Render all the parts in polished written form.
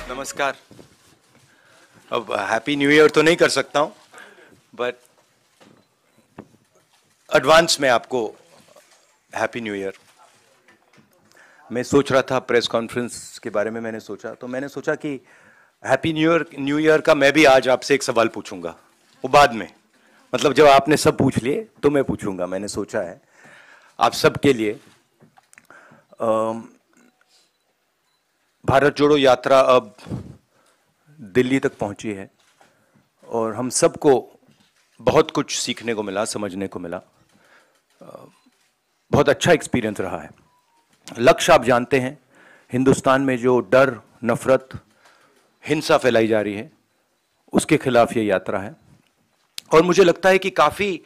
नमस्कार। अब happy new year तो नहीं कर सकता हूं, बट एडवांस में आपको हैप्पी न्यू ईयर। मैं सोच रहा था प्रेस कॉन्फ्रेंस के बारे में, मैंने सोचा कि हैप्पी न्यू ईयर का मैं भी आज आपसे एक सवाल पूछूंगा, वो बाद में, मतलब जब आपने सब पूछ लिए तो मैं पूछूंगा। मैंने सोचा है आप सबके लिए, भारत जोड़ो यात्रा अब दिल्ली तक पहुंची है और हम सबको बहुत कुछ सीखने को मिला, समझने को मिला। बहुत अच्छा एक्सपीरियंस रहा है। लक्ष्य आप जानते हैं, हिंदुस्तान में जो डर, नफरत, हिंसा फैलाई जा रही है, उसके खिलाफ ये यात्रा है। और मुझे लगता है कि काफी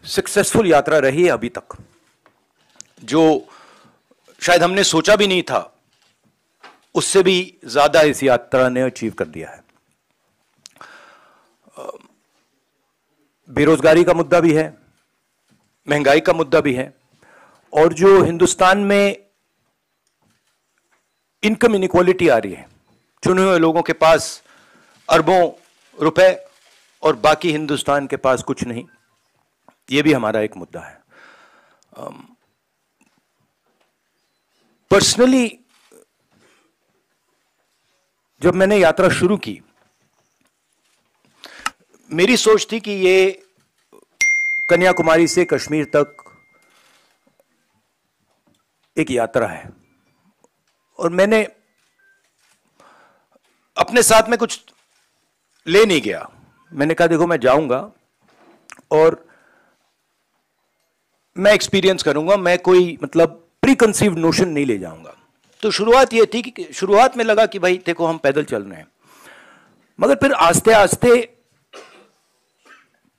सक्सेसफुल यात्रा रही है अभी तक, जो शायद हमने सोचा भी नहीं था, उससे भी ज्यादा इस यात्रा ने अचीव कर दिया है। बेरोजगारी का मुद्दा भी है, महंगाई का मुद्दा भी है, और जो हिंदुस्तान में इनकम इनइक्वालिटी आ रही है, चुने हुए लोगों के पास अरबों रुपए और बाकी हिंदुस्तान के पास कुछ नहीं, ये भी हमारा एक मुद्दा है। पर्सनली जब मैंने यात्रा शुरू की, मेरी सोच थी कि ये कन्याकुमारी से कश्मीर तक एक यात्रा है, और मैंने अपने साथ में कुछ ले नहीं गया। मैंने कहा देखो, मैं जाऊंगा और मैं एक्सपीरियंस करूंगा, मैं कोई मतलब प्री कंसीव्ड नोशन नहीं ले जाऊंगा। तो शुरुआत ये थी कि शुरुआत में लगा कि भाई देखो हम पैदल चल रहे हैं, मगर फिर आस्ते आस्ते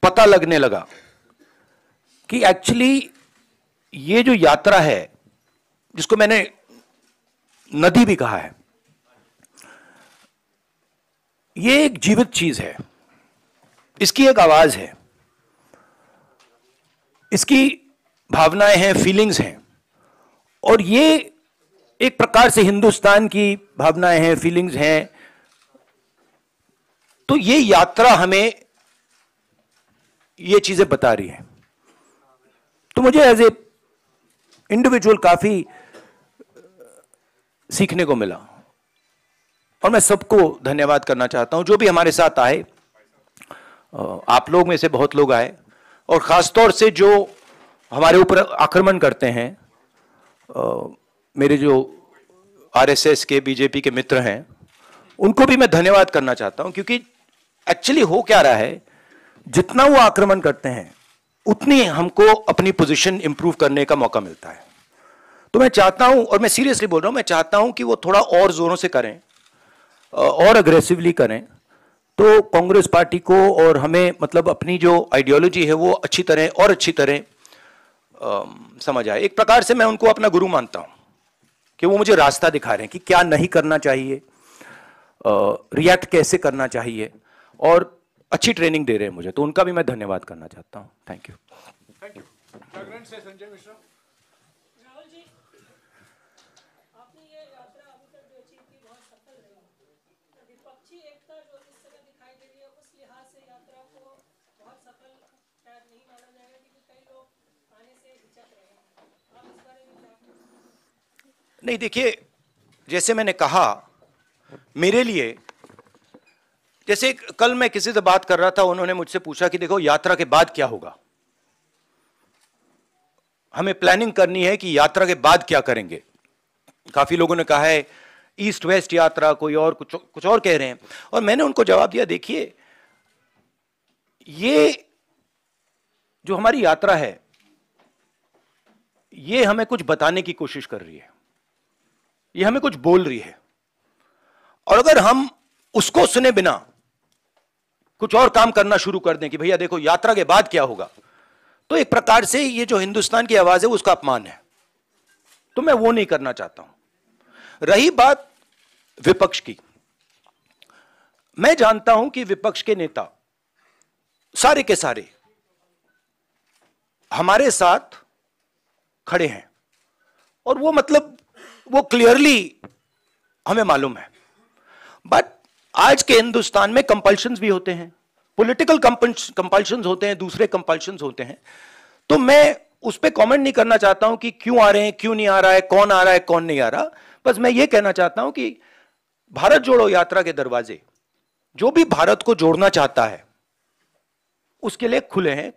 पता लगने लगा कि एक्चुअली ये जो यात्रा है, जिसको मैंने नदी भी कहा है, ये एक जीवित चीज है, इसकी एक आवाज है, इसकी भावनाएं हैं, फीलिंग्स हैं, और ये एक प्रकार से हिंदुस्तान की भावनाएं हैं, फीलिंग्स हैं। तो ये यात्रा हमें ये चीजें बता रही है। तो मुझे एज ए इंडिविजुअल काफी सीखने को मिला, और मैं सबको धन्यवाद करना चाहता हूं जो भी हमारे साथ आए। आप लोग में से बहुत लोग आए, और खासतौर से जो हमारे ऊपर आक्रमण करते हैं, मेरे जो आरएसएस के, बीजेपी के मित्र हैं, उनको भी मैं धन्यवाद करना चाहता हूं, क्योंकि एक्चुअली हो क्या रहा है, जितना वो आक्रमण करते हैं उतनी हमको अपनी पोजीशन इंप्रूव करने का मौका मिलता है। तो मैं चाहता हूं, और मैं सीरियसली बोल रहा हूं, मैं चाहता हूं कि वो थोड़ा और जोरों से करें और अग्रेसिवली करें, तो कांग्रेस पार्टी को और हमें, मतलब अपनी जो आइडियोलॉजी है वो अच्छी तरह समझ आए। एक प्रकार से मैं उनको अपना गुरु मानता हूं कि वो मुझे रास्ता दिखा रहे हैं कि क्या नहीं करना चाहिए, रिएक्ट कैसे करना चाहिए, और अच्छी ट्रेनिंग दे रहे हैं मुझे, तो उनका भी मैं धन्यवाद करना चाहता हूं। Thank you. Thank you. Sanjay Mishra. Rahul ji, आपने ये यात्रा अभी तक जो अचीव की बहुत सफल रही, विपक्षी एकता जो इस समय दिखाई दे रही है, उस लिहाज से यात्रा को बहुत सफल शायद नहीं माना जाएगा, क्योंकि कई लोग आने से हिचक रहे हैं। आप इस बारे में क्या? नहीं, देखिए, जैसे मैंने कहा, मेरे लिए, जैसे कल मैं किसी से बात कर रहा था, उन्होंने मुझसे पूछा कि देखो यात्रा के बाद क्या होगा, हमें प्लानिंग करनी है कि यात्रा के बाद क्या करेंगे। काफी लोगों ने कहा है ईस्ट वेस्ट यात्रा, कोई और कुछ और कह रहे हैं, और मैंने उनको जवाब दिया, देखिए ये जो हमारी यात्रा है, ये हमें कुछ बताने की कोशिश कर रही है, ये हमें कुछ बोल रही है, और अगर हम उसको सुने बिना कुछ और काम करना शुरू कर दें कि भैया देखो यात्रा के बाद क्या होगा, तो एक प्रकार से ये जो हिंदुस्तान की आवाज है उसका अपमान है। तो मैं वो नहीं करना चाहता हूं। रही बात विपक्ष की, मैं जानता हूं कि विपक्ष के नेता सारे के सारे हमारे साथ खड़े हैं, और वो मतलब वो क्लियरली हमें मालूम है। बट आज के हिंदुस्तान में कंपल्शंस भी होते हैं, पॉलिटिकल कंपल्शंस होते हैं, दूसरे कंपल्शंस होते हैं। तो मैं उस पर कमेंट नहीं करना चाहता हूं कि क्यों आ रहे हैं, क्यों नहीं आ रहा है, कौन आ रहा है, कौन नहीं आ रहा। बस मैं ये कहना चाहता हूं कि भारत जोड़ो यात्रा के दरवाजे जो भी भारत को जोड़ना चाहता है उसके लिए खुले हैं,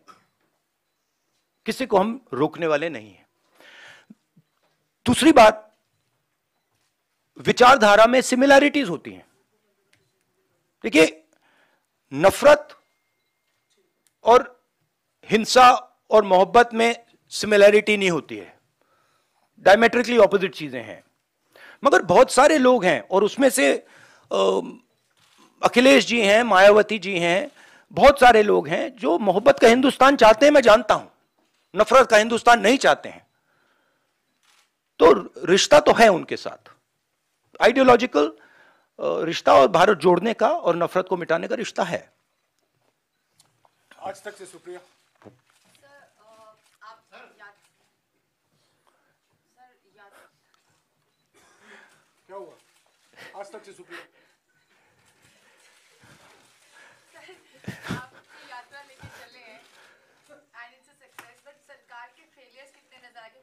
किसी को हम रोकने वाले नहीं हैं। दूसरी बात, विचारधारा में सिमिलैरिटीज होती हैं। देखिए, नफरत और हिंसा और मोहब्बत में सिमिलैरिटी नहीं होती है, डायमेट्रिकली ऑपोजिट चीजें हैं। मगर बहुत सारे लोग हैं, और उसमें से अखिलेश जी हैं, मायावती जी हैं, बहुत सारे लोग हैं जो मोहब्बत का हिंदुस्तान चाहते हैं, मैं जानता हूं, नफरत का हिंदुस्तान नहीं चाहते हैं। तो रिश्ता तो है उनके साथ, आइडियोलॉजिकल रिश्ता और भारत जोड़ने का और नफरत को मिटाने का रिश्ता है। आज तक से सुप्रिया। क्या हुआ? आज तक से सुप्रिया।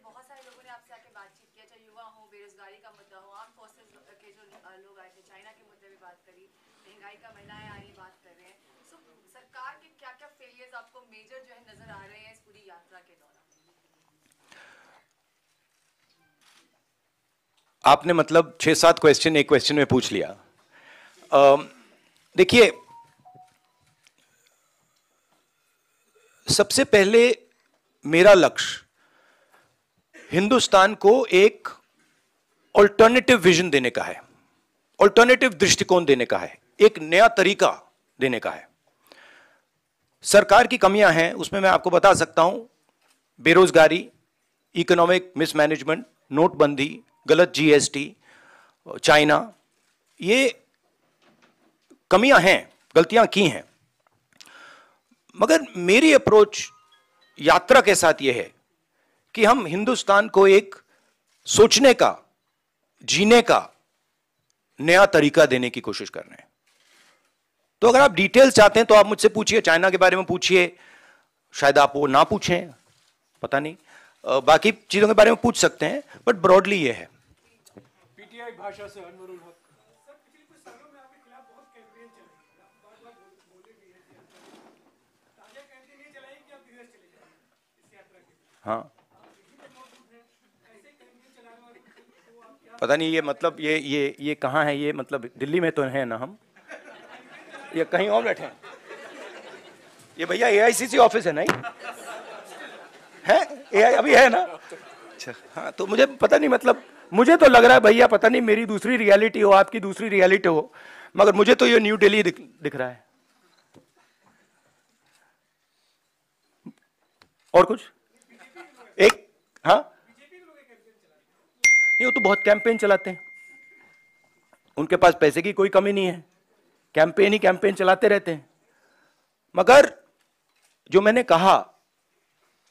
बहुत सारे लोगों ने आपसे आके बातचीत किया, चाहे युवा हो, बेरोजगारी का मुद्दा हो, आर्म फोर्सेस के जो लोग आए थे, चाइना के मुद्दे पे बात करी, महंगाई का, महिलाएं आ रही बात कर रहे हैं। सो सरकार के क्या क्या फेलियर्स आपको मेजर जो है नजर आ रहे हैं इस पूरी यात्रा के दौरान? आपने मतलब 6-7 क्वेश्चन एक क्वेश्चन में पूछ लिया। देखिए, सबसे पहले मेरा लक्ष्य हिंदुस्तान को एक ऑल्टरनेटिव विजन देने का है, ऑल्टरनेटिव दृष्टिकोण देने का है, एक नया तरीका देने का है। सरकार की कमियां हैं, उसमें मैं आपको बता सकता हूं, बेरोजगारी, इकोनॉमिक मिसमैनेजमेंट, नोटबंदी, गलत जीएसटी, चाइना, ये कमियां हैं, गलतियां की हैं। मगर मेरी अप्रोच यात्रा के साथ यह है कि हम हिंदुस्तान को एक सोचने का, जीने का नया तरीका देने की कोशिश कर रहे हैं। तो अगर आप डिटेल्स चाहते हैं तो आप मुझसे पूछिए, चाइना के बारे में पूछिए, शायद आप वो ना पूछें, पता नहीं, बाकी चीजों के बारे में पूछ सकते हैं, बट ब्रॉडली ये है। पीटीआई भाषा से अनवरुल हक। सर, पिछले कुछ सालों में आपके खिलाफ बहुत कैंपेन चलाई, बार-बार बोले भी हैं कि ताजा कैंपेन ये चलाई कि आप विदेश चले जाएं इस यात्रा के। हाँ, पता नहीं ये मतलब ये कहाँ है, ये मतलब दिल्ली में तो है ना, हम ये कहीं और बैठे हैं। ये भैया एआईसीसी ऑफिस है नहीं है? एआई अभी है ना? अच्छा, हाँ, तो मुझे पता नहीं, मतलब मुझे तो लग रहा है भैया, पता नहीं मेरी दूसरी रियलिटी हो, आपकी दूसरी रियलिटी हो, मगर मुझे तो ये न्यू दिल्ली दिख रहा है। और कुछ एक, हाँ, ये वो तो बहुत कैंपेन चलाते हैं, उनके पास पैसे की कोई कमी नहीं है, कैंपेन ही कैंपेन चलाते रहते हैं। मगर जो मैंने कहा,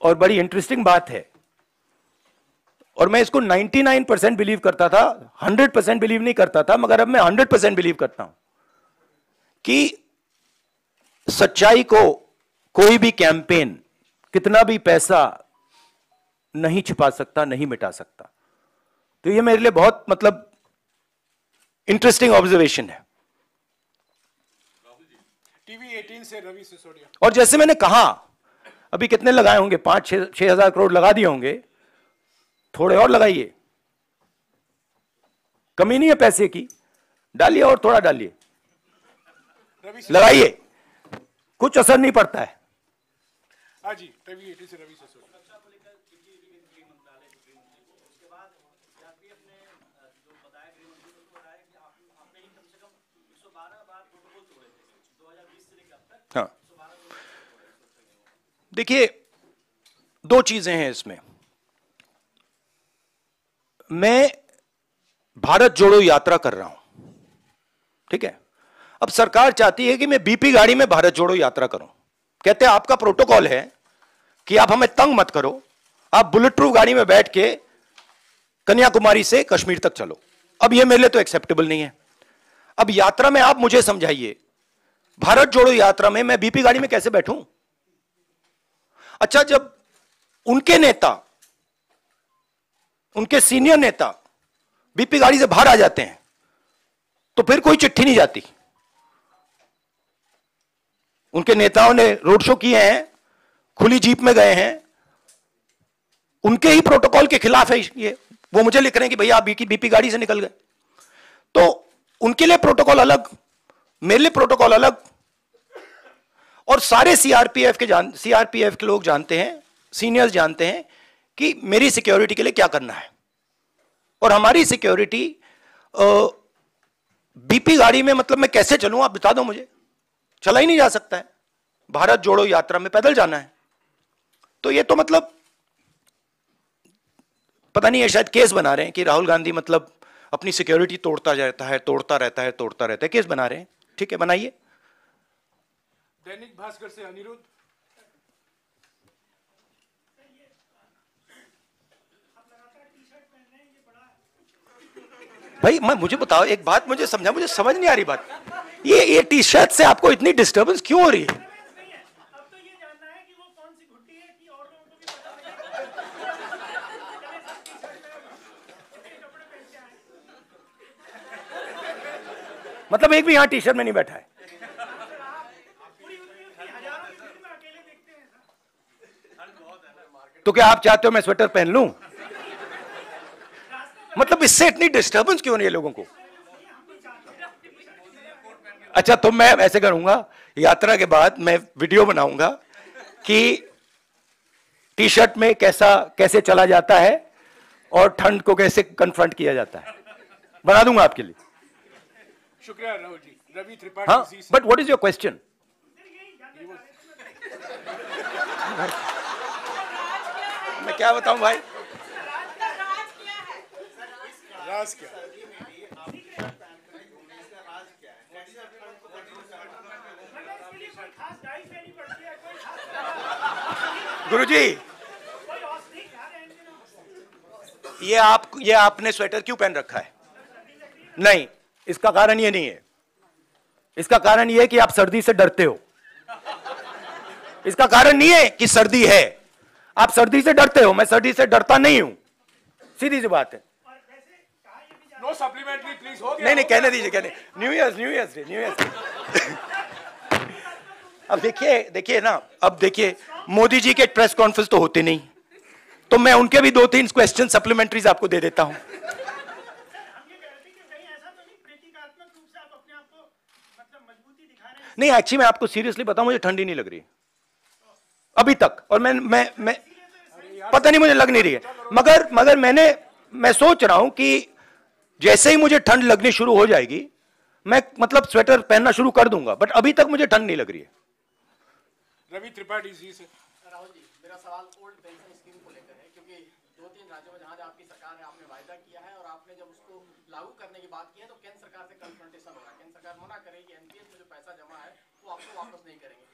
और बड़ी इंटरेस्टिंग बात है, और मैं इसको 99% बिलीव करता था, 100% बिलीव नहीं करता था, मगर अब मैं 100% बिलीव करता हूं कि सच्चाई को कोई भी कैंपेन, कितना भी पैसा नहीं छिपा सकता, नहीं मिटा सकता। तो ये मेरे लिए बहुत मतलब इंटरेस्टिंग ऑब्जर्वेशन है। टीवी 18 से रवि सिसोदिया। और जैसे मैंने कहा, अभी कितने लगाए होंगे, 5-6 हजार करोड़ लगा दिए होंगे, थोड़े और लगाइए, कमी नहीं है पैसे की, डालिए और थोड़ा डालिए, लगाइए, कुछ असर नहीं पड़ता है। हाँ जी, टीवी 18 से रवि सिसोदिया। हाँ, देखिए, दो चीजें हैं इसमें। मैं भारत जोड़ो यात्रा कर रहा हूं, ठीक है। अब सरकार चाहती है कि मैं बीपी गाड़ी में भारत जोड़ो यात्रा करूं। कहते हैं आपका प्रोटोकॉल है कि आप हमें तंग मत करो, आप बुलेट प्रूफ गाड़ी में बैठ के कन्याकुमारी से कश्मीर तक चलो। अब ये मेरे लिए तो एक्सेप्टेबल नहीं है। अब यात्रा में आप मुझे समझाइए, भारत जोड़ो यात्रा में मैं बीपी गाड़ी में कैसे बैठूं? अच्छा, जब उनके नेता, उनके सीनियर नेता बीपी गाड़ी से बाहर आ जाते हैं तो फिर कोई चिट्ठी नहीं जाती। उनके नेताओं ने रोड शो किए हैं, खुली जीप में गए हैं, उनके ही प्रोटोकॉल के खिलाफ है ये। वो मुझे लिख रहे हैं कि भैया आप बीपी गाड़ी से निकल गए। तो उनके लिए प्रोटोकॉल अलग, मेरे लिए प्रोटोकॉल अलग। और सारे सीआरपीएफ के लोग जानते हैं, सीनियर्स जानते हैं कि मेरी सिक्योरिटी के लिए क्या करना है। और हमारी सिक्योरिटी बीपी गाड़ी में, मतलब मैं कैसे चलूं आप बता दो मुझे। चला ही नहीं जा सकता है, भारत जोड़ो यात्रा में पैदल जाना है। तो ये तो मतलब पता नहीं है, शायद केस बना रहे हैं कि राहुल गांधी मतलब अपनी सिक्योरिटी तोड़ता रहता है, केस बना रहे हैं। ठीक है, बनाइए। दैनिक भास्कर से अनिरुद्ध। भाई मुझे बताओ एक बात, मुझे समझा, मुझे समझ नहीं आ रही बात। ये टी शर्ट से आपको इतनी डिस्टर्बेंस क्यों हो रही है? मतलब एक भी यहां टी शर्ट में नहीं बैठा है? तो क्या आप चाहते हो मैं स्वेटर पहन लूं? मतलब इससे इतनी डिस्टर्बेंस क्यों नहीं है लोगों को? अच्छा, तो मैं ऐसे करूंगा, यात्रा के बाद मैं वीडियो बनाऊंगा कि टी शर्ट में कैसे चला जाता है और ठंड को कैसे कन्फ्रंट किया जाता है, बना दूंगा आपके लिए। शुक्रिया राहुल जी। रवि त्रिपाठी। हाँ, but what is your question? मैं क्या बताऊं भाई? राज क्या? गुरुजी, ये आपने स्वेटर क्यों पहन रखा है? नहीं, इसका कारण ये नहीं है। इसका कारण ये है कि आप सर्दी से डरते हो। इसका कारण नहीं है कि सर्दी है, आप सर्दी से डरते हो। मैं सर्दी से डरता नहीं हूं, सीधी सी बात है। No supplementary please. हो गया। नहीं, कहने दीजिए, कहने। New year day. अब देखिए ना, अब देखिए मोदी जी के प्रेस कॉन्फ्रेंस तो होते नहीं, तो मैं उनके भी 2-3 क्वेश्चन सप्लीमेंट्रीज आपको दे देता हूं। नहीं, एक्चुअली मैं आपको सीरियसली बताऊं, मुझे ठंडी नहीं लग रही अभी तक। और मैं पता नहीं, मुझे लग नहीं रही है। मगर मैं सोच रहा हूं कि जैसे ही मुझे ठंड लगनी शुरू हो जाएगी, मैं मतलब स्वेटर पहनना शुरू कर दूंगा। बट अभी तक मुझे ठंड नहीं लग रही है। रवि त्रिपाठी जी से। राहुल जी, मेरा सवाल ओल्ड पेंशन स्कीम को लेकर है, क्योंकि 2-3 राज्यों में जहां आपकी सरकार है, आपने वायदा किया है और आपने जब उसको लागू करने की बात की है तो केंद्र सरकार से कन्फ्रंटेशन हो रहा है। केंद्र सरकार मना करेगी एनपीएस में जो पैसा जमा है वो आपको वापस नहीं करेंगे।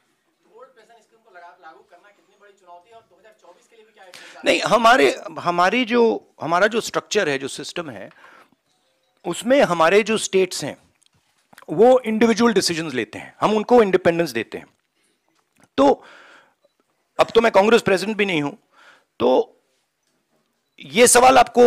ओल्ड पेंशन स्कीम को लागू करना कितनी बड़ी चुनौती है और 2024 के लिए भी क्या है? नहीं, हमारा जो स्ट्रक्चर है, जो सिस्टम है, उसमें हमारे जो स्टेट्स हैं वो इंडिविजुअल डिसीजंस लेते हैं, हम उनको इंडिपेंडेंस देते हैं। तो अब तो मैं कांग्रेस प्रेसिडेंट भी नहीं हूं, तो ये सवाल आपको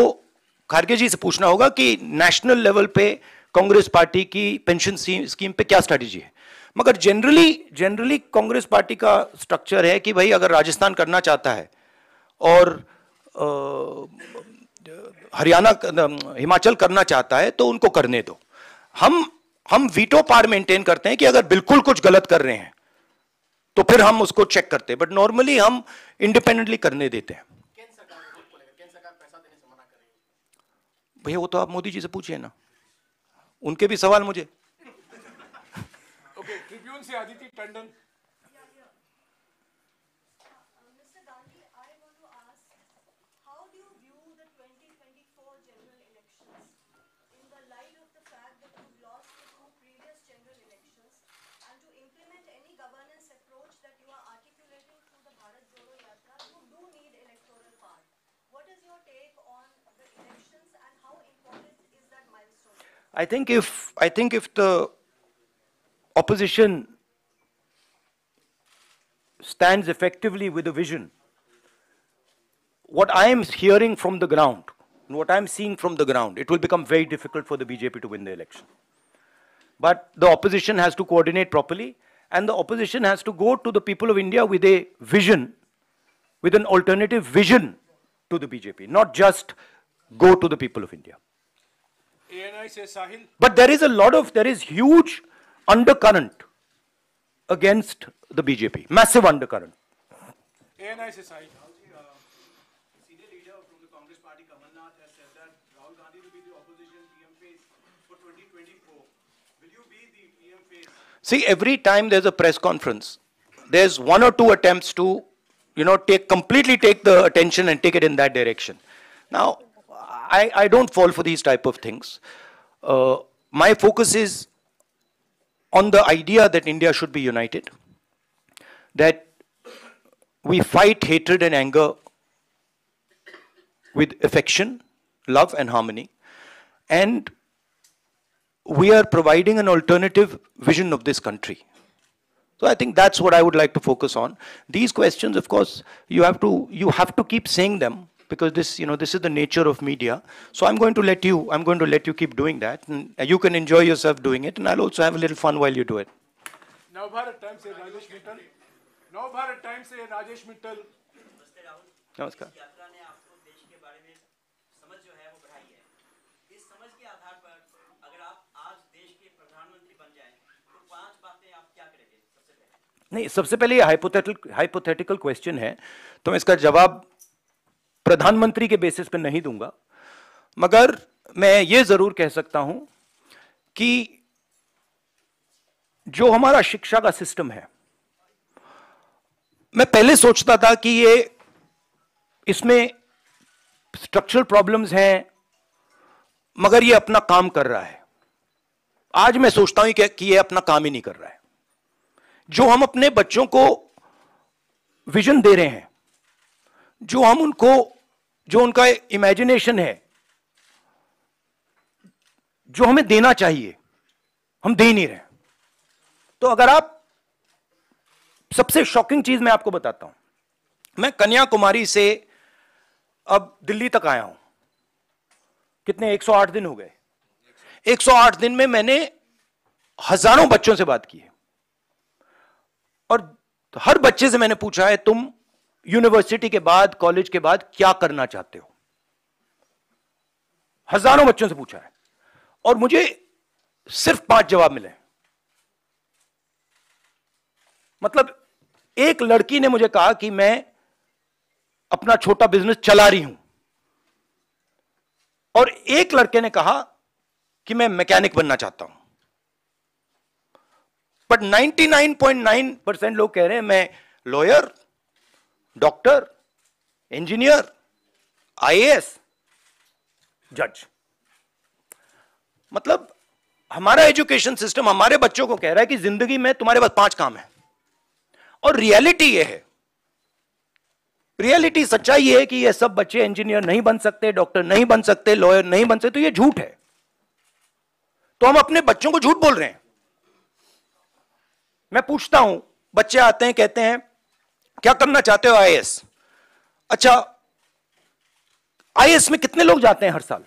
खारगे जी से पूछना होगा कि नेशनल लेवल पे कांग्रेस पार्टी की पेंशन स्कीम पे क्या स्ट्रैटेजी है। मगर जनरली कांग्रेस पार्टी का स्ट्रक्चर है कि भाई अगर राजस्थान करना चाहता है और हरियाणा, हिमाचल करना चाहता है तो उनको करने दो। हम वीटो पावर मेंटेन करते हैं कि अगर बिल्कुल कुछ गलत कर रहे हैं तो फिर हम उसको चेक करते हैं, बट नॉर्मली हम इंडिपेंडेंटली करने देते हैं। केंद्र सरकार पैसा देने से मना करेगी? भैया वो तो आप मोदी जी से पूछिए ना, उनके भी सवाल मुझे। ओके, ट्रिब्यून से Aditi Tandon. Mr. Gandhi, I want to ask, how do you view the 2024 general elections in the light of the fact that you've lost the 2 previous general elections, and to implement any governance approach that you are articulating through the Bharat Jodo Yatra, you do need electoral power. What is your take on the elections I think if the opposition stands effectively with a vision, what I am hearing from the ground, what I am seeing from the ground, it will become very difficult for the BJP to win the election. But the opposition has to coordinate properly, and the opposition has to go to the people of India with a vision, with an alternative vision to the BJP, not just go to the people of India. ANI से साहिल. But there is huge undercurrent against the BJP, massive undercurrent. ANI से साहिल. Senior leader from the Congress party, Kamal Nath, has said that Rahul Gandhi will be the opposition PM face for 2024. Will you be the PM face? See, every time there's a press conference, there's one or two attempts to, completely take the attention and take it in that direction. Now, I don't fall for these type of things. My focus is on the idea that India should be united, that we fight hatred and anger with affection, love and harmony, and we are providing an alternative vision of this country. So I think that's what I would like to focus on. These questions, of course, you have to keep saying them, because this is the nature of media. So I'm going to let you keep doing that, and you can enjoy yourself doing it, and I'll also have a little fun while you do it. Navbharat times से Rajesh Mittal. Navbharat times से राजेश मित्तल. नमस्कार. यात्रा ने आपको देश के बारे में समझ जो है वो बढ़ाई है. इस समझ के आधार पर अगर आप आज देश के प्रधानमंत्री बन जाएं तो 5 बातें आप क्या करेंगे सबसे पहले? नहीं, सबसे पहले ये हाइपोथेटिकल क्वेश्चन है, तो मैं इसका जवाब प्रधानमंत्री के बेसिस पे नहीं दूंगा, मगर मैं ये जरूर कह सकता हूं कि जो हमारा शिक्षा का सिस्टम है, मैं पहले सोचता था कि इसमें स्ट्रक्चरल प्रॉब्लम्स हैं, मगर ये अपना काम कर रहा है. आज मैं सोचता हूं कि ये अपना काम ही नहीं कर रहा है. जो हम अपने बच्चों को विजन दे रहे हैं, जो उनका इमेजिनेशन है, जो हमें देना चाहिए, हम दे नहीं रहे. तो अगर आप, सबसे शॉकिंग चीज मैं आपको बताता हूं. मैं कन्याकुमारी से अब दिल्ली तक आया हूं. कितने 108 दिन हो गए. 108 दिन में मैंने हजारों बच्चों से बात की है, और हर बच्चे से मैंने पूछा है, तुम यूनिवर्सिटी के बाद, कॉलेज के बाद क्या करना चाहते हो. हजारों बच्चों से पूछा है, और मुझे सिर्फ 5 जवाब मिले. मतलब एक लड़की ने मुझे कहा कि मैं अपना छोटा बिजनेस चला रही हूं, और एक लड़के ने कहा कि मैं मैकेनिक बनना चाहता हूं. बट 99.9% लोग कह रहे हैं मैं लॉयर, डॉक्टर, इंजीनियर, आईएएस, जज. मतलब हमारा एजुकेशन सिस्टम हमारे बच्चों को कह रहा है कि जिंदगी में तुम्हारे पास 5 काम है. और रियलिटी ये है, रियलिटी सच्चाई ये है कि ये सब बच्चे इंजीनियर नहीं बन सकते, डॉक्टर नहीं बन सकते, लॉयर नहीं बन सकते. तो ये झूठ है. तो हम अपने बच्चों को झूठ बोल रहे हैं. मैं पूछता हूं, बच्चे आते हैं, कहते हैं क्या करना चाहते हो? आईएएस. अच्छा, आईएएस में कितने लोग जाते हैं हर साल?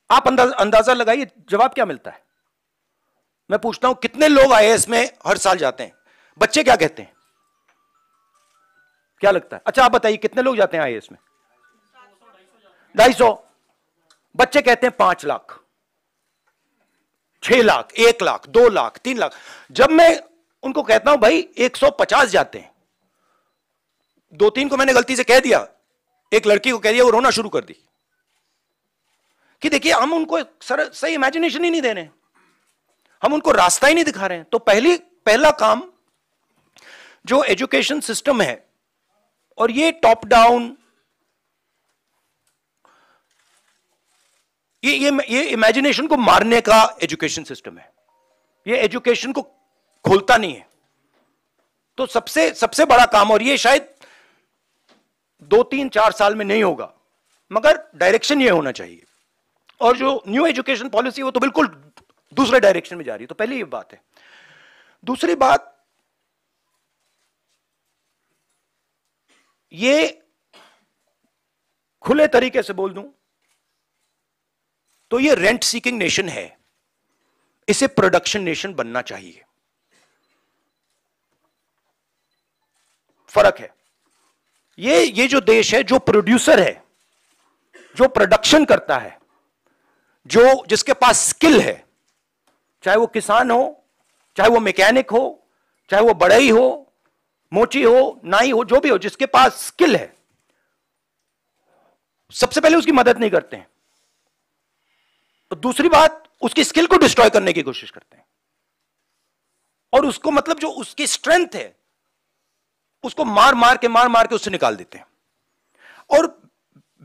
आप अंदाजा लगाइए, जवाब क्या मिलता है. मैं पूछता हूं कितने लोग आईएएस में हर साल जाते हैं? बच्चे क्या कहते हैं? क्या लगता है? अच्छा आप बताइए, कितने लोग जाते हैं आईएएस में? 250. बच्चे कहते हैं 5 लाख, 6 लाख, 1 लाख, 2 लाख, 3 लाख. जब मैं उनको कहता हूं भाई 150 जाते हैं, 2-3 को मैंने गलती से कह दिया, एक लड़की को कह दिया, वो रोना शुरू कर दी कि देखिए हम उनको सही इमेजिनेशन ही नहीं दे रहे, हम उनको रास्ता ही नहीं दिखा रहे हैं. तो पहला काम जो एजुकेशन सिस्टम है, और ये टॉप डाउन, ये इमेजिनेशन को मारने का एजुकेशन सिस्टम है. ये एजुकेशन को खोलता नहीं है. तो सबसे बड़ा काम, और ये शायद 2-3-4 साल में नहीं होगा, मगर डायरेक्शन ये होना चाहिए. और जो न्यू एजुकेशन पॉलिसी वो तो बिल्कुल दूसरे डायरेक्शन में जा रही है। तो पहली ये बात है। दूसरी बात, ये खुले तरीके से बोल दूं तो ये रेंट सीकिंग नेशन है, इसे प्रोडक्शन नेशन बनना चाहिए। फर्क है। ये जो देश है, जो प्रोड्यूसर है, जो प्रोडक्शन करता है, जो जिसके पास स्किल है, चाहे वो किसान हो, चाहे वो मैकेनिक हो, चाहे वो बढ़ई हो, मोची हो, नाई हो, जो भी हो, जिसके पास स्किल है, सबसे पहले उसकी मदद नहीं करते हैं। तो दूसरी बात, उसकी स्किल को डिस्ट्रॉय करने की कोशिश करते हैं, और उसको मतलब जो उसकी स्ट्रेंथ है उसको मार मार के उससे निकाल देते हैं, और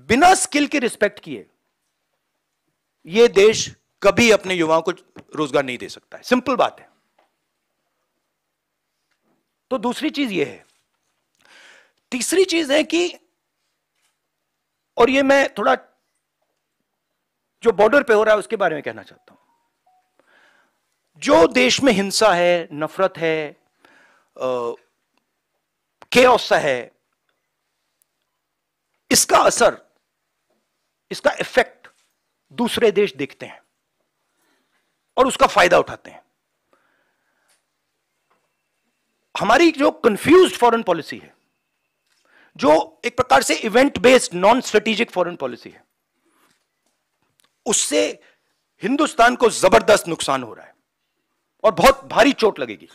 बिना स्किल के रिस्पेक्ट किए यह देश कभी अपने युवाओं को रोजगार नहीं दे सकता है। सिंपल बात है। तो दूसरी चीज यह है। तीसरी चीज है कि, और ये मैं थोड़ा जो बॉर्डर पे हो रहा है उसके बारे में कहना चाहता हूं, जो देश में हिंसा है, नफरत है, केओस सा है, इसका असर, इसका इफेक्ट दूसरे देश देखते हैं और उसका फायदा उठाते हैं। हमारी जो कंफ्यूज्ड फॉरेन पॉलिसी है, जो एक प्रकार से event based non strategic foreign policy है, उससे हिंदुस्तान को जबरदस्त नुकसान हो रहा है और बहुत भारी चोट लगेगी।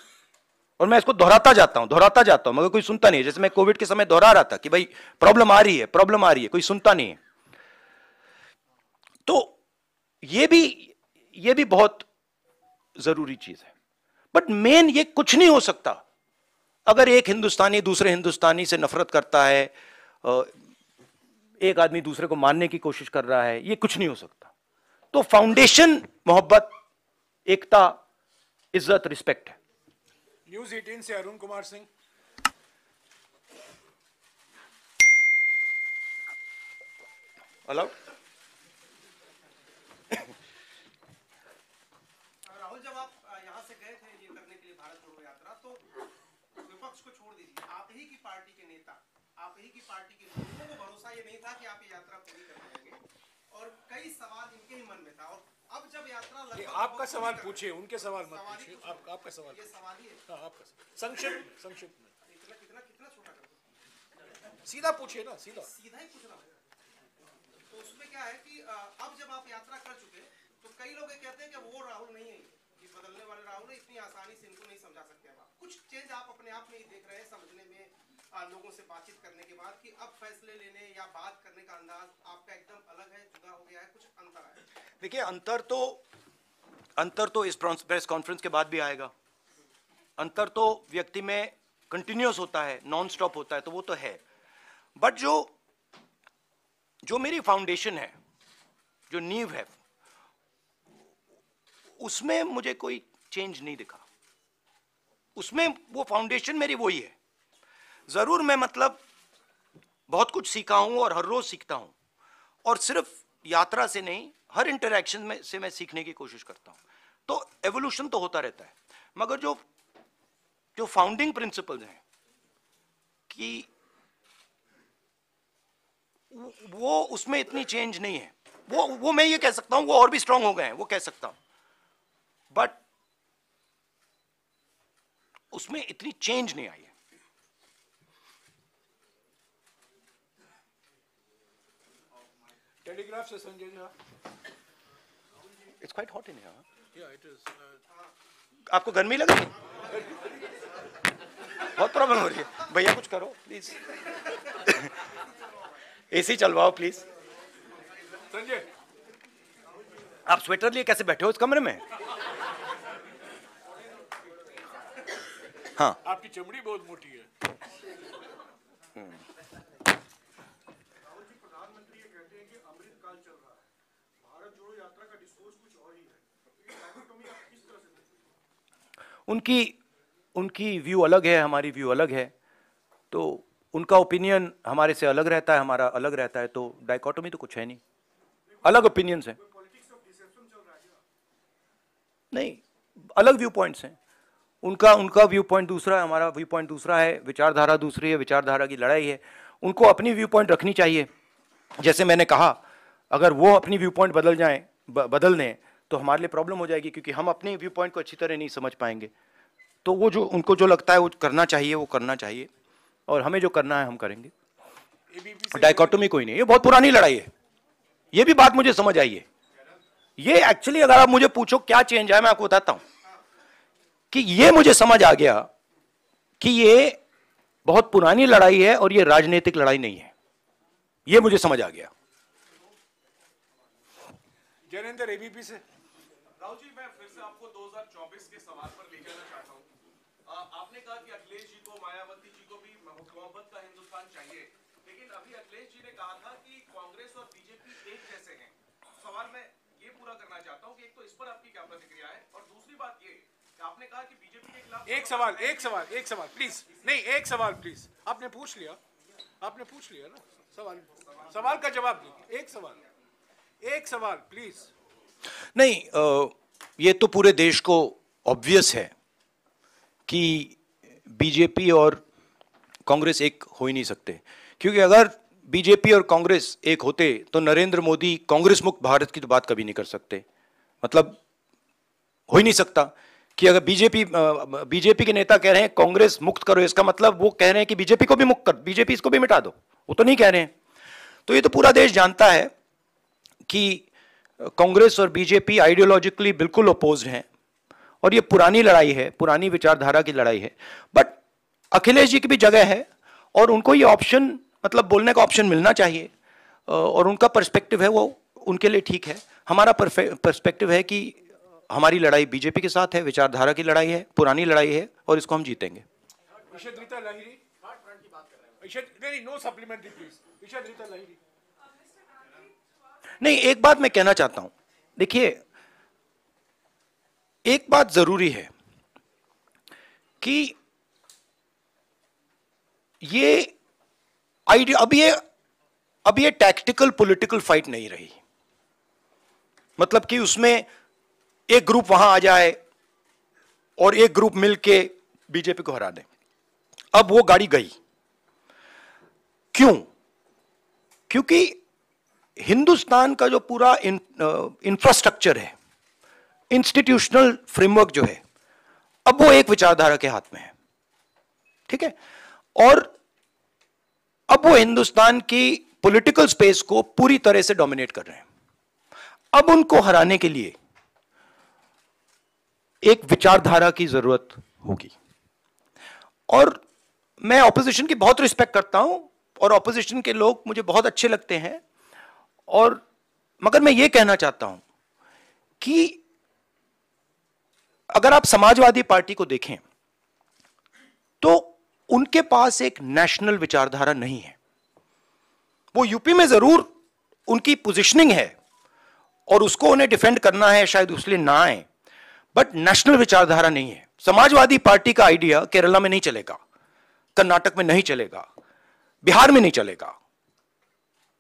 और मैं इसको दोहराता जाता हूं मगर कोई सुनता नहीं है। जैसे मैं कोविड के समय दोहरा रहा था कि भाई प्रॉब्लम आ रही है, कोई सुनता नहीं है। तो ये भी बहुत जरूरी चीज है। बट मेन ये कुछ नहीं हो सकता अगर एक हिंदुस्तानी दूसरे हिंदुस्तानी से नफरत करता है, एक आदमी दूसरे को मारने की कोशिश कर रहा है, ये कुछ नहीं हो सकता। तो फाउंडेशन मोहब्बत, एकता, इज्जत, रिस्पेक्ट है। न्यूज 18 से अरुण कुमार सिंह। अलाउड। राहुल, जब आप यहाँ से गए थे ये करने के लिए भारत जोड़ो यात्रा, तो विपक्ष को छोड़ दीजिए, आप ही की पार्टी के नेता, आप ही की पार्टी के लोगों को भरोसा ये नहीं था कि आप ये यात्रा पूरी कर पाएंगे, और कई सवाल इनके ही मन में था। और अब जब यात्रा आपका सवाल पूछिए, उनके सवाल मत पूछिए। आपका सवाल, ये सवाल ही है। हाँ, आपका संक्षिप्त में इतना कितना कितना छोटा कर दो, सीधा पूछिए ना, सीधा ही पूछना है। तो उसमें क्या है कि अब जब आप यात्रा कर चुके, तो कई लोग ये कहते हैं कि वो राहुल नहीं है, कि बदलने वाले राहुल है, इतनी आसानी से इनको नहीं समझा सकते। अब आप कुछ चेंज आप अपने आप में ही देख रहे हैं, समझने में, लोगों से बातचीत करने के बाद, कि अब फैसले लेने या बात करने का अंदाज आपका एकदम अलग है, जुदा हो गया है, कुछ अंतर है? देखिए, अंतर तो इस प्रेस कॉन्फ्रेंस के बाद भी आएगा। अंतर तो व्यक्ति में कंटिन्यूअस होता है, नॉन स्टॉप होता है, तो वो तो है। बट जो मेरी फाउंडेशन है, जो नींव है, उसमें मुझे कोई चेंज नहीं दिखा। उसमें वो फाउंडेशन मेरी वही है। जरूर मैं मतलब बहुत कुछ सीखा हूं और हर रोज सीखता हूं, और सिर्फ यात्रा से नहीं, हर इंटरैक्शन में से मैं सीखने की कोशिश करता हूं। तो एवोल्यूशन तो होता रहता है, मगर जो फाउंडिंग प्रिंसिपल्स हैं कि वो उसमें इतनी चेंज नहीं है। वो मैं ये कह सकता हूं, वो और भी स्ट्रांग हो गए हैं, वो कह सकता हूं, बट उसमें इतनी चेंज नहीं आई है। टेलीग्राफ से Sanjay Jha. It's quite hot in here. या इट इज। आपको गर्मी लग रही है? बहुत प्रॉब्लम हो रही है। भैया कुछ करो प्लीज। एसी चलवाओ प्लीज। संजय, आप स्वेटर लिए कैसे बैठे हो इस कमरे में? हाँ, आपकी चमड़ी बहुत मोटी है। प्रधानमंत्री ये कहते हैं कि अमृत काल चल रहा है, भारत जोड़ो यात्रा का डिस्कोर्स कुछ और ही है, तो ये डायकोटोमी आप किस तरह से देखते हैं? उनकी व्यू अलग है, हमारी व्यू अलग है, तो उनका ओपिनियन हमारे से अलग रहता है, हमारा अलग रहता है, तो डायकोटोमी तो कुछ है नहीं, अलग ओपिनियंस है। नहीं, अलग व्यू पॉइंट्स हैं। उनका व्यू पॉइंट दूसरा है, हमारा व्यू पॉइंट दूसरा है, विचारधारा दूसरी है, विचारधारा की लड़ाई है। उनको अपनी व्यू पॉइंट रखनी चाहिए। जैसे मैंने कहा, अगर वो अपनी व्यू पॉइंट बदल दें तो हमारे लिए प्रॉब्लम हो जाएगी, क्योंकि हम अपने व्यू पॉइंट को अच्छी तरह नहीं समझ पाएंगे। तो वो जो उनको जो लगता है वो करना चाहिए, वो करना चाहिए, और हमें जो करना है हम करेंगे। डाइकोटोमी कोई नहीं, ये बहुत पुरानी लड़ाई है। ये भी बात मुझे समझ आई है। ये एक्चुअली अगर आप मुझे पूछो क्या चेंज है, मैं आपको बताता हूं कि ये मुझे समझ आ गया कि ये बहुत पुरानी लड़ाई है और ये राजनीतिक लड़ाई नहीं है। ये मुझे समझ आ गया। जैनेंद्र एबीपी से। राहुल जी, मैं फिर से आपको 2024 के सवाल पर ले जाना चाहता हूं। आपने कहा कि अखिलेश जी को, मायावती जी को भी मोहब्बत का हिंदुस्तान चाहिए, लेकिन अभी अखिलेश जी ने कहा था कि कांग्रेस और बीजेपी एक जैसे हैं। सवाल मैं ये पूरा करना चाहता हूं कि एक तो इस पर आपकी क्या प्रतिक्रिया है, और दूसरी बात ये कि आपने कहा कि बीजेपी के खिलाफ एक सवाल प्लीज। नहीं, एक सवाल प्लीज। आपने पूछ लिया ना सवाल का जवाब दीजिए। एक सवाल प्लीज। नहीं, ये तो पूरे देश को ऑब्वियस है कि बीजेपी और कांग्रेस एक हो ही नहीं सकते, क्योंकि अगर बीजेपी और कांग्रेस एक होते तो नरेंद्र मोदी कांग्रेस मुक्त भारत की तो बात कभी नहीं कर सकते। मतलब हो ही नहीं सकता कि अगर बीजेपी के नेता कह रहे हैं कांग्रेस मुक्त करो, इसका मतलब वो कह रहे हैं कि बीजेपी को भी मुक्त कर, बीजेपी इसको भी मिटा दो। वो तो नहीं कह रहे हैं। तो ये तो पूरा देश जानता है कि कांग्रेस और बीजेपी आइडियोलॉजिकली बिल्कुल अपोज्ड हैं, और ये पुरानी लड़ाई है, पुरानी विचारधारा की लड़ाई है। बट अखिलेश जी की भी जगह है, और उनको ये ऑप्शन, मतलब बोलने का ऑप्शन मिलना चाहिए, और उनका पर्सपेक्टिव है वो उनके लिए ठीक है। हमारा पर्सपेक्टिव है कि हमारी लड़ाई बीजेपी के साथ है, विचारधारा की लड़ाई है, पुरानी लड़ाई है, और इसको हम जीतेंगे। No supplementary please. नहीं, एक बात मैं कहना चाहता हूं। देखिए, एक बात जरूरी है कि ये आइडिया अब ये टैक्टिकल पॉलिटिकल फाइट नहीं रही। मतलब कि उसमें एक ग्रुप वहां आ जाए और एक ग्रुप मिलके बीजेपी को हरा दे। अब वो गाड़ी गई। क्यों? क्योंकि हिंदुस्तान का जो पूरा इंफ्रास्ट्रक्चर है, इंस्टीट्यूशनल फ्रेमवर्क जो है, अब वो एक विचारधारा के हाथ में है। ठीक है? और अब वो हिंदुस्तान की पॉलिटिकल स्पेस को पूरी तरह से डोमिनेट कर रहे हैं। अब उनको हराने के लिए एक विचारधारा की जरूरत होगी। और मैं ऑपोजिशन की बहुत रिस्पेक्ट करता हूं, और ऑपोजिशन के लोग मुझे बहुत अच्छे लगते हैं, और मगर मैं ये कहना चाहता हूं कि अगर आप समाजवादी पार्टी को देखें तो उनके पास एक नेशनल विचारधारा नहीं है। वो यूपी में जरूर उनकी पोजीशनिंग है और उसको उन्हें डिफेंड करना है, शायद उसलिए ना आए, बट नेशनल विचारधारा नहीं है। समाजवादी पार्टी का आइडिया केरला में नहीं चलेगा, कर्नाटक में नहीं चलेगा, बिहार में नहीं चलेगा।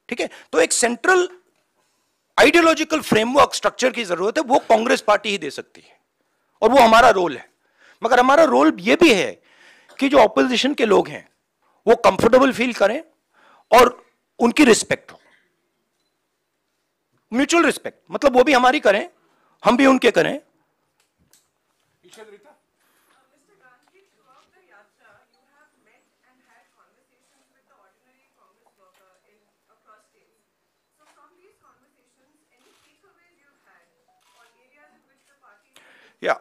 ठीक है? तो एक सेंट्रल आइडियोलॉजिकल फ्रेमवर्क स्ट्रक्चर की जरूरत है, वो कांग्रेस पार्टी ही दे सकती है, और वो हमारा रोल है। मगर हमारा रोल यह भी है कि जो ऑपोजिशन के लोग हैं वो कंफर्टेबल फील करें और उनकी रिस्पेक्ट हो, म्यूचुअल रिस्पेक्ट। मतलब वो भी हमारी करें, हम भी उनके करें। Yeah.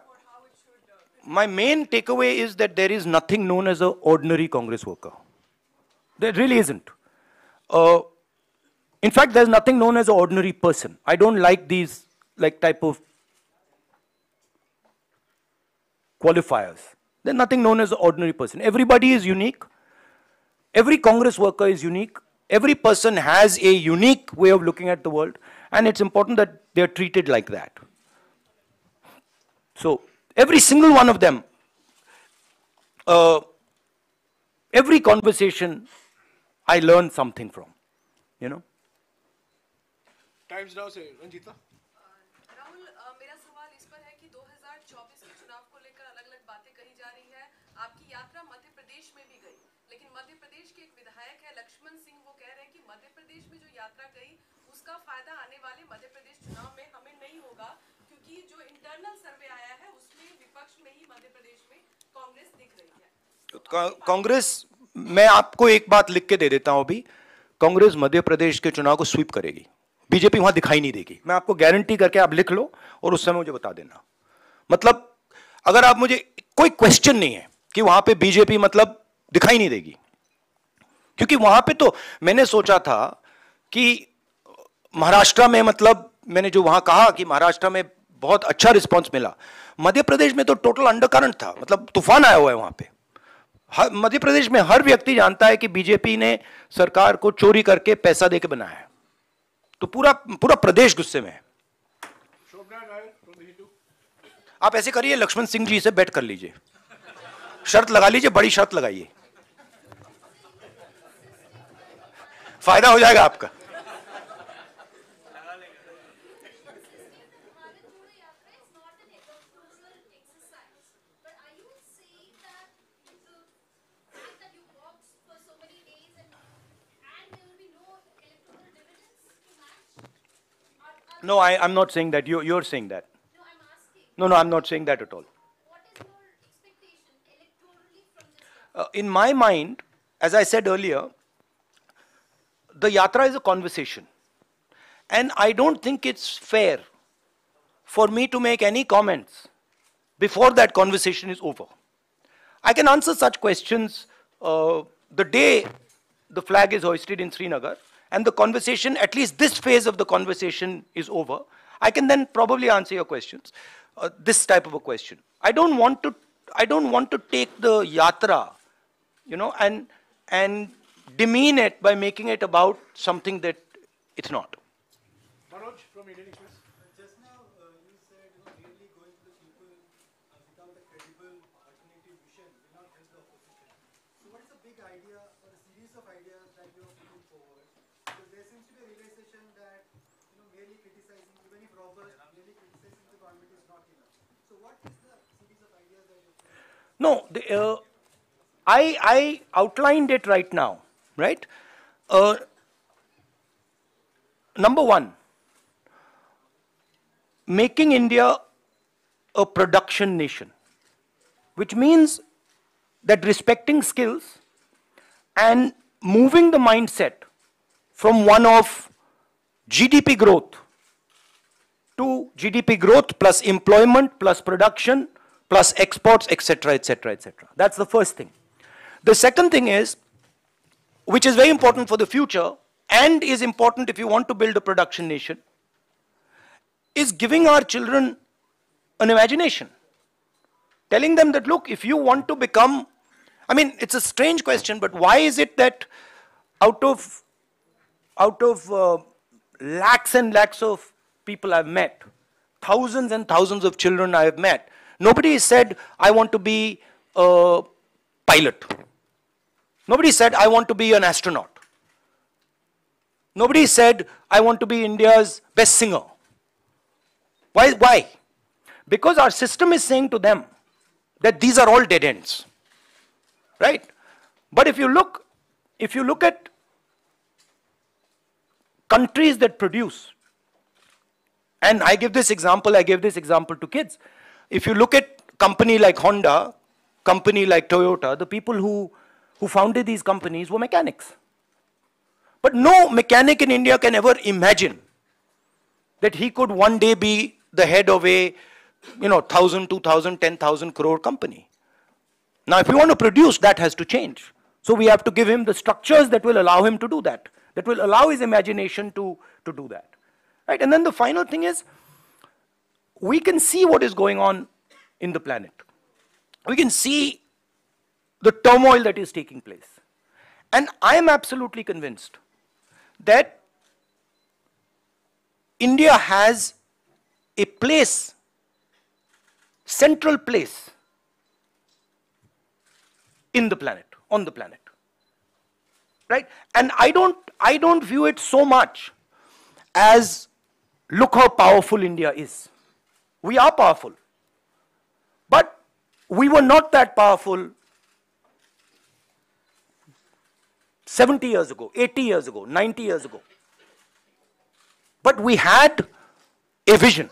My main takeaway is that there is nothing known as an ordinary Congress worker. There really isn't. In fact, there's nothing known as an ordinary person. I don't like these type of qualifiers. There's nothing known as an ordinary person. Everybody is unique. Every Congress worker is unique. Every person has a unique way of looking at the world, and it's important that they're treated like that. So every single one of them, every conversation, I learn something from, you know. Times now से रंजीता। राहुल, मेरा सवाल इस पर है कि 2024 लक्ष्मण सिंह वो कह रहे हैं कि मध्य प्रदेश में जो यात्रा गई उसका फायदा आने वाले मध्य प्रदेश चुनाव में हमें नहीं होगा, क्योंकि जो इंटरनल सर्वे आया है उसमें विपक्ष में ही मध्य प्रदेश में कांग्रेस दिख रही है। कांग्रेस, मैं आपको एक बात लिख के दे देता हूं अभी, कांग्रेस मध्य प्रदेश के चुनाव को स्वीप करेगी, बीजेपी वहां दिखाई नहीं देगी। मैं आपको गारंटी करके, आप लिख लो और उस समय मुझे बता देना। मतलब अगर आप मुझे, कोई क्वेश्चन नहीं है कि वहां पे बीजेपी मतलब दिखाई नहीं देगी, क्योंकि वहां पे तो मैंने सोचा था कि महाराष्ट्र में, मतलब मैंने जो वहां कहा कि महाराष्ट्र में बहुत अच्छा रिस्पांस मिला, मध्य प्रदेश में तो टोटल अंडरकरंट था, मतलब तूफान आया हुआ है वहां पे। मध्य प्रदेश में हर व्यक्ति जानता है कि बीजेपी ने सरकार को चोरी करके पैसा देके बनाया है, तो पूरा पूरा प्रदेश गुस्से में है। आप ऐसे करिए, लक्ष्मण सिंह जी से बैट कर लीजिए, शर्त लगा लीजिए, बड़ी शर्त लगाइए, फायदा हो जाएगा आपका। No, I'm not saying that. You're saying that. No, I'm asking. No, I'm not saying that at all. What is your expectation electorally from this? In my mind, as I said earlier, the yatra is a conversation. And I don't think it's fair for me to make any comments before that conversation is over. I can answer such questions the day the flag is hoisted in Srinagar, and the conversation, at least this phase of the conversation is over. I can then probably answer your questions, this type of a question. I don't want to take the yatra, you know, and demean it by making it about something that it's not. Manoj from Indian Express. Just now, you said, really going to the people without a credible alternative vision will not help the opposition. So what is the big idea or a series of ideas that you are putting forward? Because there seems to be a realization that, merely criticizing, even if robust, merely criticizing the government is not enough. So what is the series of ideas that you're putting forward? No, I outlined it right now, right? Number one, making India a production nation, which means that respecting skills and moving the mindset from one of GDP growth to GDP growth plus employment plus production plus exports, etc., etc., etc. That's the first thing. The second thing is, which is very important for the future and is important if you want to build a production nation, is giving our children an imagination. Telling them that, look, if you want to become, I mean, it's a strange question, but why is it that out of lakhs and lakhs of people I've met, thousands and thousands of children I have met, nobody said, I want to be a pilot. Nobody said, I want to be an astronaut. Nobody said, I want to be India's best singer. Why? Because our system is saying to them that these are all dead ends. Right? But if you look at countries that produce, and I gave this example to kids. If you look at company like Honda, company like Toyota, the people who founded these companies were mechanics. But no mechanic in India can ever imagine that he could one day be the head of a 1,000, 2,000, 10,000 crore company. Now if you want to produce, that has to change. So we have to give him the structures that will allow him to do that, that will allow his imagination to do that. Right? And then the final thing is, we can see what is going on in the planet. We can see the turmoil that is taking place. And I am absolutely convinced that India has a place, central place in the planet, on the planet. Right? And I don't view it so much as, look how powerful India is. We are powerful. But we were not that powerful 70 years ago, 80 years ago, 90 years ago. But we had a vision.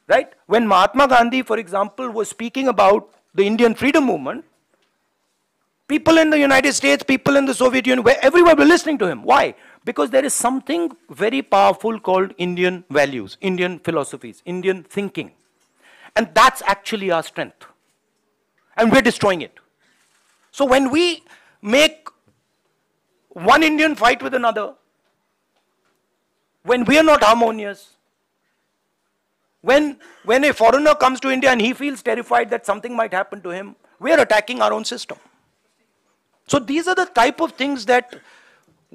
Right? When Mahatma Gandhi, for example, was speaking about the Indian freedom movement, people in the United States, people in the Soviet Union, everyone were listening to him. Why? Because there is something very powerful called Indian values, Indian philosophies, Indian thinking. And that's actually our strength. And we're destroying it. So when we make one Indian fight with another, when we are not harmonious, when a foreigner comes to India and he feels terrified that something might happen to him, we are attacking our own system. So these are the type of things that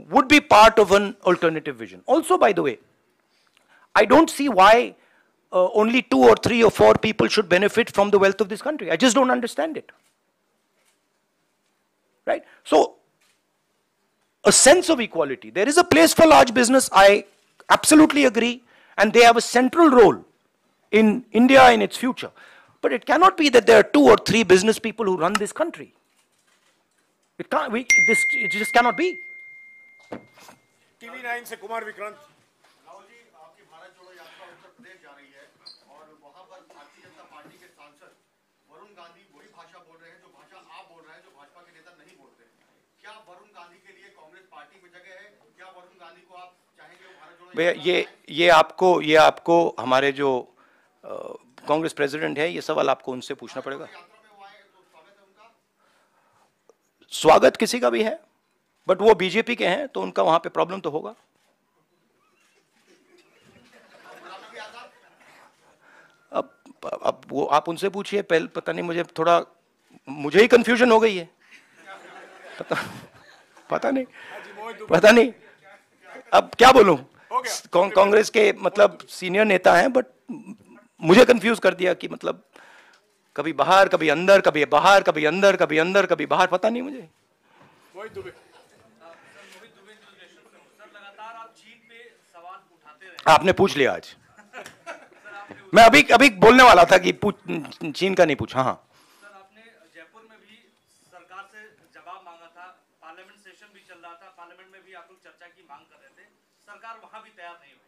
would be part of an alternative vision. Also, by the way, I don't see why only 2 or 3 or 4 people should benefit from the wealth of this country. I just don't understand it. Right? So, a sense of equality. There is a place for large business, I absolutely agree, and they have a central role in India in its future. But it cannot be that there are 2 or 3 business people who run this country. It can't, it just cannot be. TV9 से कुमार विक्रांत। राहुल जी, आपकी भारत जोड़ो यात्रा उत्तर प्रदेश जा रही है और वहां पर भारतीय जनता पार्टी के सांसद वरुण गांधी वही भाषा बोल रहे हैं जो भाषा आप बोल रहे हैं, जो भाजपा के नेता नहीं बोलते। क्या वरुण गांधी के लिए कांग्रेस पार्टी में जगह है? क्या वरुण गांधी को आप चाहेंगे वो भारत जोड़ो? ये आपको हमारे जो कांग्रेस प्रेसिडेंट है, ये सवाल आपको उनसे पूछना पड़ेगा। स्वागत किसी का भी है, बट वो बीजेपी के हैं तो उनका वहां पे प्रॉब्लम तो होगा। अब वो आप उनसे पूछिए, पहले पता नहीं, मुझे ही कंफ्यूजन हो गई है। पता नहीं अब क्या बोलूं। कांग्रेस के मतलब सीनियर नेता हैं, बट मुझे कंफ्यूज कर दिया कि मतलब कभी बाहर, कभी अंदर, कभी बाहर, कभी अंदर, कभी अंदर, कभी बाहर, पता नहीं मुझे। आपने पूछ लिया आज। मैं अभी बोलने वाला था कि चीन का नहीं पूछा। हाँ सर, आपने जयपुर में भी सरकार से जवाब मांगा था, पार्लियामेंट सेशन भी चल रहा था, पार्लियामेंट में भी आप लोग चर्चा की मांग कर रहे थे, सरकार वहां भी तैयार नहीं हुई।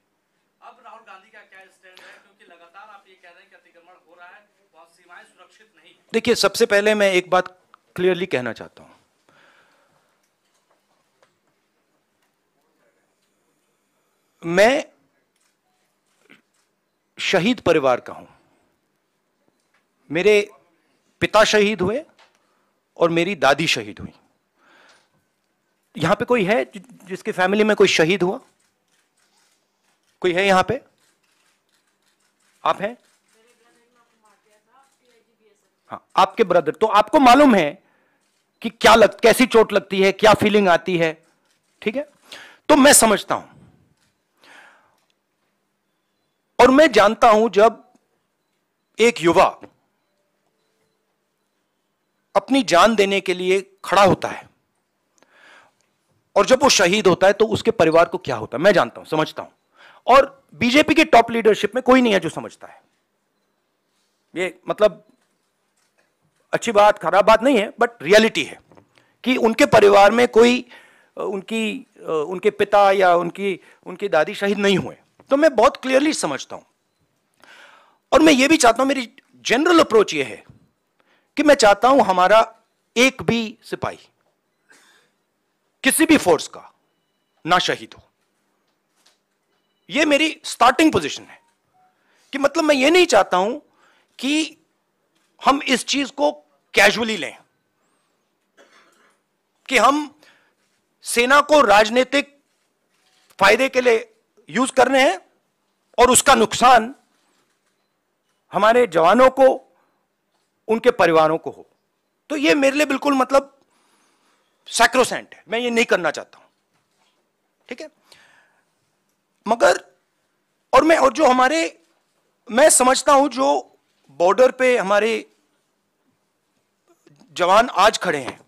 अब राहुल गांधी का क्या स्टैंड है, क्योंकि लगातार आप ये कह रहे हैं कि अतिक्रमण हो रहा है, वहां सीमाएं सुरक्षित नहीं है। देखिए, सबसे पहले मैं एक बात क्लियरली कहना चाहता हूं। मैं शहीद परिवार का हूं। मेरे पिता शहीद हुए और मेरी दादी शहीद हुई। यहां पे कोई है जिसके फैमिली में कोई शहीद हुआ? कोई है यहां पे? आप हैं? हाँ, आपके ब्रदर। तो आपको मालूम है कि कैसी चोट लगती है, क्या फीलिंग आती है। ठीक है, तो मैं समझता हूं और मैं जानता हूं जब एक युवा अपनी जान देने के लिए खड़ा होता है और जब वो शहीद होता है तो उसके परिवार को क्या होता है, मैं जानता हूं, समझता हूं। और बीजेपी के टॉप लीडरशिप में कोई नहीं है जो समझता है। ये मतलब अच्छी बात, खराब बात नहीं है, बट रियलिटी है कि उनके परिवार में कोई उनके पिता या उनकी दादी शहीद नहीं हुए। तो मैं बहुत क्लियरली समझता हूं और मैं ये भी चाहता हूं, मेरी जनरल अप्रोच ये है कि मैं चाहता हूं हमारा एक भी सिपाही किसी भी फोर्स का ना शहीद हो। ये मेरी स्टार्टिंग पोजीशन है कि मतलब मैं ये नहीं चाहता हूं कि हम इस चीज को कैजुअली लें कि हम सेना को राजनीतिक फायदे के लिए यूज कर रहे हैं और उसका नुकसान हमारे जवानों को, उनके परिवारों को हो। तो ये मेरे लिए बिल्कुल मतलब सैक्रोसेंट है, मैं ये नहीं करना चाहता हूं। ठीक है, मगर और जो मैं समझता हूं जो बॉर्डर पे हमारे जवान आज खड़े हैं,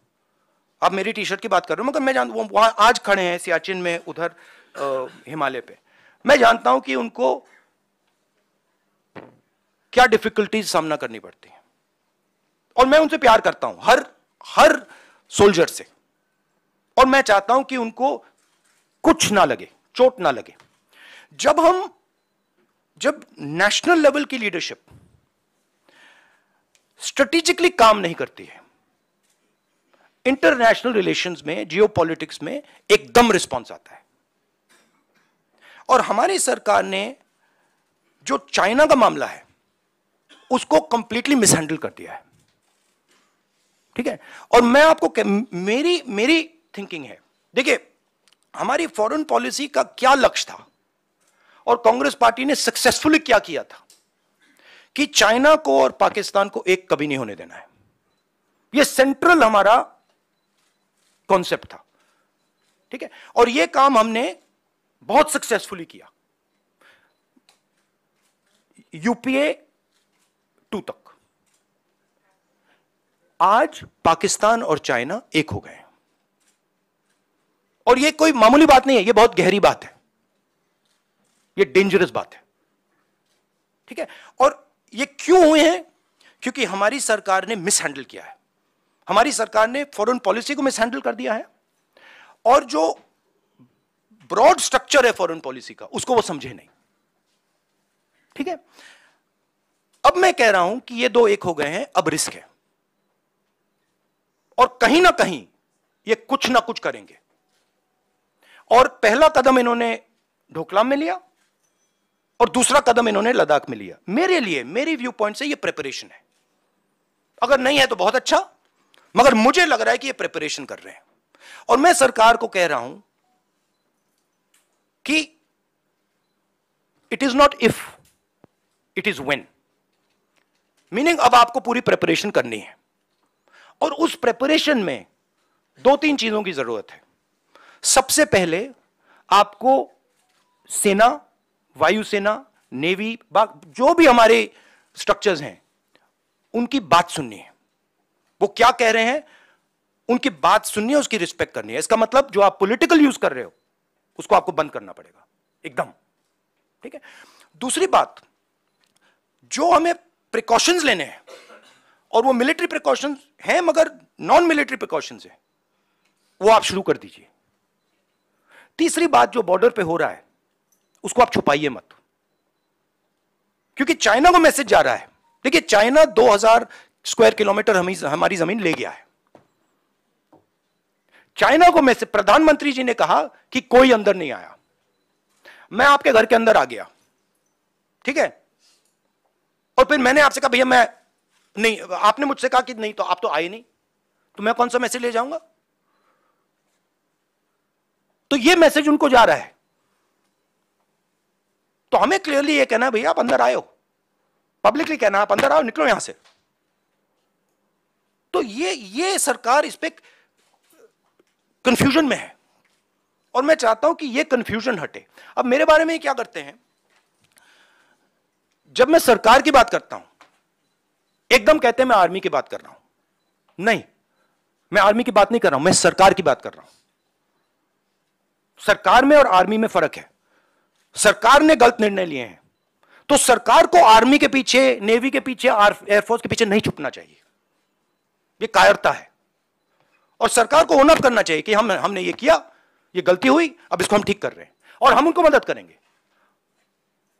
आप मेरी टी शर्ट की बात कर रहे हो, मगर मैं जानता हूं वहां आज खड़े हैं सियाचिन में, उधर हिमालय पे। मैं जानता हूं कि उनको क्या डिफिकल्टीज सामना करनी पड़ती है और मैं उनसे प्यार करता हूं, हर सोल्जर से। और मैं चाहता हूं कि उनको कुछ ना लगे, चोट ना लगे। जब नेशनल लेवल की लीडरशिप स्ट्रेटेजिकली काम नहीं करती है, इंटरनेशनल रिलेशंस में, जियोपॉलिटिक्स में एकदम रिस्पॉन्स आता है। और हमारी सरकार ने जो चाइना का मामला है उसको कंप्लीटली मिसहैंडल कर दिया है, ठीक है। और मैं आपको मेरी थिंकिंग है, देखिए हमारी फॉरेन पॉलिसी का क्या लक्ष्य था और कांग्रेस पार्टी ने सक्सेसफुली क्या किया था कि चाइना को और पाकिस्तान को एक कभी नहीं होने देना है। यह सेंट्रल हमारा कॉन्सेप्ट था, ठीक है। और यह काम हमने बहुत सक्सेसफुली किया, यूपीए 2 तक। आज पाकिस्तान और चाइना एक हो गए, और यह कोई मामूली बात नहीं है, यह बहुत गहरी बात है, यह डेंजरस बात है, ठीक है। और ये क्यों हुए हैं? क्योंकि हमारी सरकार ने मिसहैंडल किया है, हमारी सरकार ने फॉरेन पॉलिसी को मिसहैंडल कर दिया है, और जो ब्रॉड स्ट्रक्चर है फॉरेन पॉलिसी का उसको वो समझे नहीं, ठीक है। अब मैं कह रहा हूं कि ये दो एक हो गए हैं, अब रिस्क है, और कहीं ना कहीं ये कुछ ना कुछ करेंगे। और पहला कदम इन्होंने ढोकलाम में लिया और दूसरा कदम इन्होंने लद्दाख में लिया। मेरे लिए, मेरी व्यू पॉइंट से ये प्रिपरेशन है। अगर नहीं है तो बहुत अच्छा, मगर मुझे लग रहा है कि ये प्रिपरेशन कर रहे हैं। और मैं सरकार को कह रहा हूं कि it is not if, it is when. Meaning अब आपको पूरी प्रिपरेशन करनी है, और उस प्रिपरेशन में 2-3 चीजों की जरूरत है। सबसे पहले आपको सेना, वायुसेना, नेवी, जो भी हमारे स्ट्रक्चर्स हैं उनकी बात सुननी है। वो क्या कह रहे हैं उनकी बात सुननी है, उसकी रिस्पेक्ट करनी है। इसका मतलब जो आप पॉलिटिकल यूज कर रहे हो उसको आपको बंद करना पड़ेगा एकदम, ठीक है। दूसरी बात, जो हमें प्रिकॉशंस लेने हैं, और वो मिलिट्री प्रिकॉशंस हैं मगर नॉन मिलिट्री प्रिकॉशंस हैं, वो आप शुरू कर दीजिए। तीसरी बात, जो बॉर्डर पे हो रहा है उसको आप छुपाइए मत, क्योंकि चाइना को मैसेज जा रहा है। देखिए, चाइना 2000 स्क्वायर किलोमीटर हमारी जमीन ले गया है। चाइना को मैसेज, प्रधानमंत्री जी ने कहा कि कोई अंदर नहीं आया, मैं आपके घर के अंदर आ गया, ठीक है। और फिर मैंने आपसे कहा भैया मैं नहीं, आपने मुझसे कहा कि नहीं, तो आप तो आए नहीं, तो मैं कौन सा मैसेज ले जाऊंगा? तो ये मैसेज उनको जा रहा है। तो हमें क्लियरली ये कहना है भैया आप अंदर आए हो, पब्लिकली कहना आप अंदर आओ, निकलो यहां से। तो ये सरकार इस पे कंफ्यूजन में है, और मैं चाहता हूं कि ये कंफ्यूजन हटे। अब मेरे बारे में क्या करते हैं, जब मैं सरकार की बात करता हूं एकदम कहते हैं मैं आर्मी की बात कर रहा हूं। नहीं, मैं आर्मी की बात नहीं कर रहा हूं, मैं सरकार की बात कर रहा हूं। सरकार में और आर्मी में फर्क है। सरकार ने गलत निर्णय लिए हैं तो सरकार को आर्मी के पीछे, नेवी के पीछे, एयरफोर्स के पीछे नहीं छुपना चाहिए, यह कायरता है। और सरकार को ओनअप करना चाहिए कि हमने ये किया, ये गलती हुई, अब इसको हम ठीक कर रहे हैं, और हम उनको मदद करेंगे।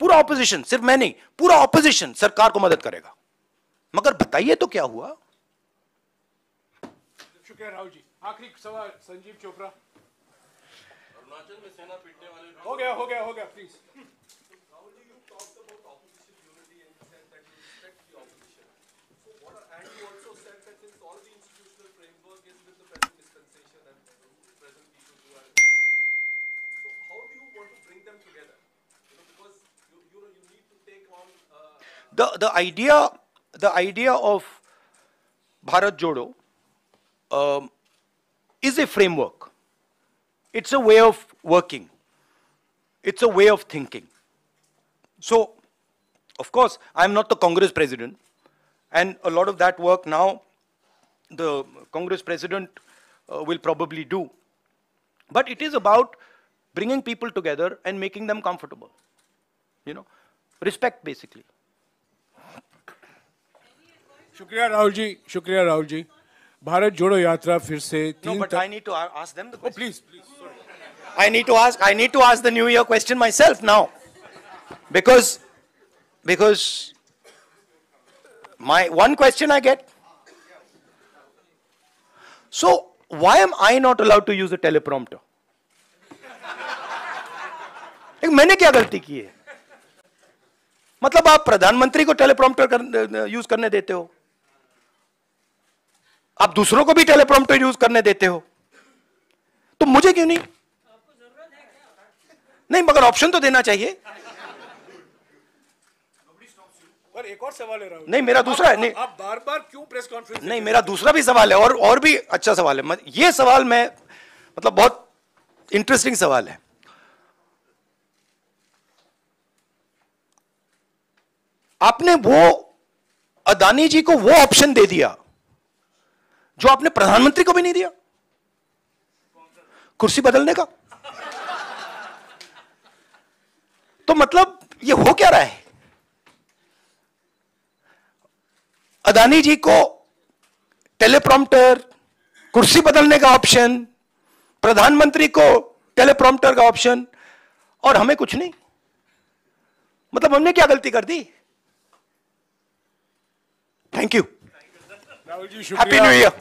पूरा ऑपोजिशन, सिर्फ मैं नहीं, पूरा ऑपोजिशन सरकार को मदद करेगा। मगर बताइए तो क्या हुआ? शुक्रिया राहुल जी। आखिरी सवाल संजीव चोपड़ा। अरुणाचल में सेना पीटने वाले हो गया please. Rahul ji, you talked about opposition unity in the sense that you respect the opposition. So and you also said that since all the institutional framework is with the present dispensation and the present people who are ruling, so how do you want to bring them together? Because you need to take on the idea of Bharat Jodo is a framework. It's a way of working. It's a way of thinking. So, of course, I'm not the Congress president, and a lot of that work now the Congress president will probably do. But it is about bringing people together and making them comfortable. Respect basically. शुक्रिया राहुल जी। भारत जोड़ो यात्रा फिर से No, but I need to ask them the question. Please please sorry I need to ask the New Year question myself now, because my one question I get. So why am I not allowed to use a teleprompter? मैंने क्या गलती की है? मतलब आप प्रधानमंत्री को teleprompter use करने देते हो, आप दूसरों को भी टेलीप्रॉम्प्टर यूज करने देते हो, तो मुझे क्यों नहीं? नहीं, मगर ऑप्शन तो देना चाहिए। पर एक और सवाल है राहुल। नहीं, मेरा दूसरा है। नहीं, आप बार बार क्यों प्रेस कॉन्फ्रेंस? नहीं, मेरा दूसरा भी सवाल है और भी अच्छा सवाल है। ये सवाल मैं मतलब बहुत इंटरेस्टिंग सवाल है। आपने वो अदानी जी को वो ऑप्शन दे दिया जो आपने प्रधानमंत्री को भी नहीं दिया, कुर्सी बदलने का। तो मतलब ये हो क्या रहा है? अदानी जी को टेलीप्रॉम्प्टर, कुर्सी बदलने का ऑप्शन, प्रधानमंत्री को टेलीप्रॉम्प्टर का ऑप्शन, और हमें कुछ नहीं। मतलब हमने क्या गलती कर दी? Thank you. Rahul ji happy new year.